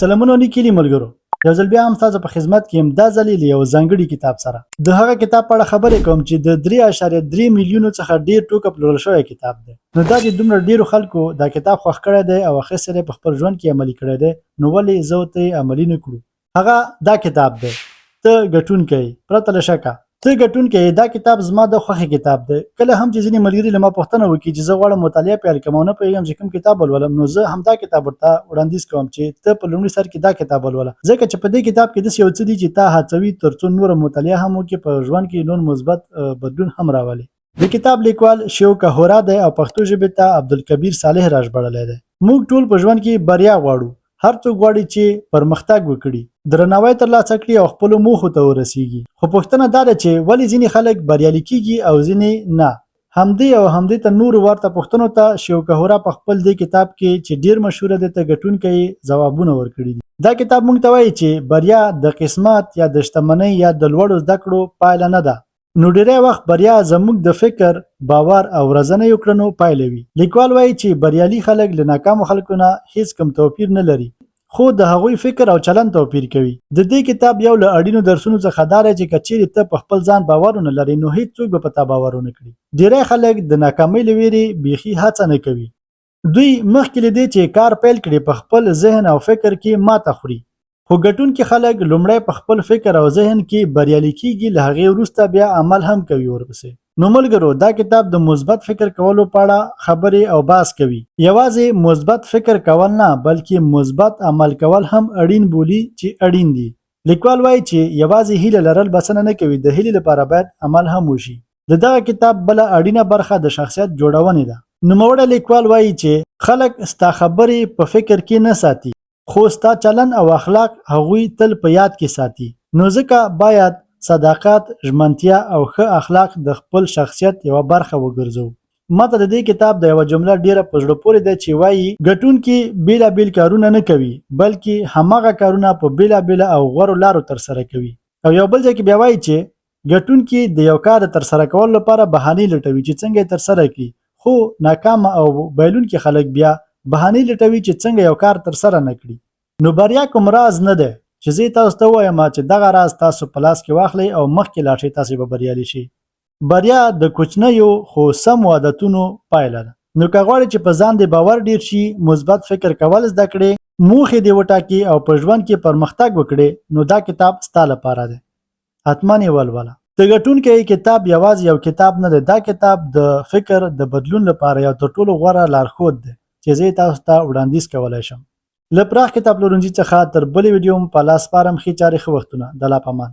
سلامونه لیکلي ملګرو، یو ځل بیا هم ستاسو په خدمت کې یم، دا ځل یې له یو ځانګړي کتاب سره. د هغه کتاب په اړه خبرې کوم چې د 3.3 میلیونو څخه ډېر ټوکه پلورل شوی کتاب دی. نو دا چې دومره ډېرو خلکو دا کتاب خوښ کړی دی او اخیستی دی، په خپل ژوند کې عملي کړی دی، نو ولې زه ورته یې عملي نه کړو؟ هغه دا کتاب دی، ته ګټونکی پرته له شکه ته ګټونکی. دا کتاب زما د خوښې کتاب دی. کله هم چې ځینې ملګري له ما پوښتنه وکړي چې زه غواړم مطالعه پیل کړم او نه پوهېږم چې کوم کتاب ولولم، نو زه همدا کتاب ورته وړاندیز کوم چې ته په لومړي سر کې دا کتاب ولوله، ځکه چې په دې کتاب کې داسې یو څه دي چې تا هڅوي تر څو نوره مطالعه هم وکړي، په ژوند کې نور مثبت بدلون هم راولي. د کتاب لیکوال شیو کهورا دی او پښتو ژبې ته عبدالکبیر صالح راژباړلی دی. موږ ټول په ژوند کې بریا غواړو. هر څوک غواړي چې پرمختګ وکړي، درناوی ترلاسه کړي او خپلو موخو ته ورسیږي. خو پوښتنه دا ده چې ولې ځینې خلک بریالي کیږي او ځینې نه؟ همدې ته نورو ورته پوښتنو ته شیو کهورا په خپل دې کتاب کې چې ډېر مشهوره دی ته ګټونکی ځوابونه ورکړي دي. دا کتاب موږ ته وایي چې بریا د قسمت یا د شتمنۍ یا د لوړو زده کړو پایله نه ده، نو ډېری وخت بریا زموږ د فکر، باور او ورځنیو کړنو پایله وي. لیکوال وایي چې بریالي خلک له ناکامو خلکو نه هیڅ کم توپیر نه لري، خو د هغوی فکر او چلند توپیر کوي. د دې کتاب یو له اړینو درسونو څخه دا دی چې که چیرې ته په خپل ځان باور ونه لرې، نو هیڅوک به په تا باور ونه کړي. ډېری خلک د ناکامۍ له ویرې بیخي هڅه نه کوي. دوی مخکې له دې چې کار پیل کړي په خپل ذهن او فکر کې ماته خوري، خو ګټونکي خلک لومړی په خپل فکر او ذهن کې بریالي کیږي، له هغې وروسته بیا عمل هم کوي ورپسې. نو ملګرو، دا کتاب د مثبت فکر کولو په اړه خبرې او بحث کوي. یوازې مثبت فکر کول نه، بلکې مثبت عمل کول هم اړین بولي چې اړین دي. لیکوال وایي چې یوازې هیله لرل بسنه نه کوي، د هیلې لپاره باید عمل هم وشي. د دغه کتاب بله اړینه برخه د شخصیت جوړونې ده. نوموړی لیکوال وایي چې خلک ستا خبرې په فکر کې نه ساتي، خو ستا چلن او اخلاق هغوی تل په یاد کې ساتي. نو ځکه باید صداقت، ژمنتیا او ښه اخلاق د خپل شخصیت یوه برخه وګرځوو. ماته د دې کتاب د یوه جمله ډیره په زړه پورې ده چې وایي ګټونکي بیلابیل کارونه نه کوي، بلکې هماغه کارونه په بیلابیله او غوره لارو ترسره کوي. او یو بل ځای کې بیا وایي چې ګټونکي د یو کار د ترسره کولو لپاره بهانې لټوي چې څنګه یې ترسره کړي، خو ناکامه او بایلونکي خلک بیا بهانې لټوي چې څنګه یو کار ترسره نه کړي. نو بریا کوم راز نه ده چې زه تاسو ته وایم چې دغه راز تاسو په لاس کې واخلئ او مخکې لاړ شئ، تاسو به بریالي شئ. بریا د کوچنیو خو سمو عادتونو پایله ده. نو که غواړئ چې په ځان دې باور ډیر شي، مثبت فکر کول زده کړئ، موخې دې وټاکئ او په ژوند کې پرمختګ وکړئ، نو دا کتاب ستا لپاره دی. حتما یې ولوله. د ګټونکي کتاب یوازې یو کتاب نه دی، دا کتاب د فکر د بدلون لپاره یو تر ټولو غوره لارښود دی چې زه تاسو ته وړاندیز کولی شم. له پراخ کتاب پلورنځي څخه تر بلې ویډیو په لاس سپارم. ښې چارې، ښه وختونه. د الله په امان.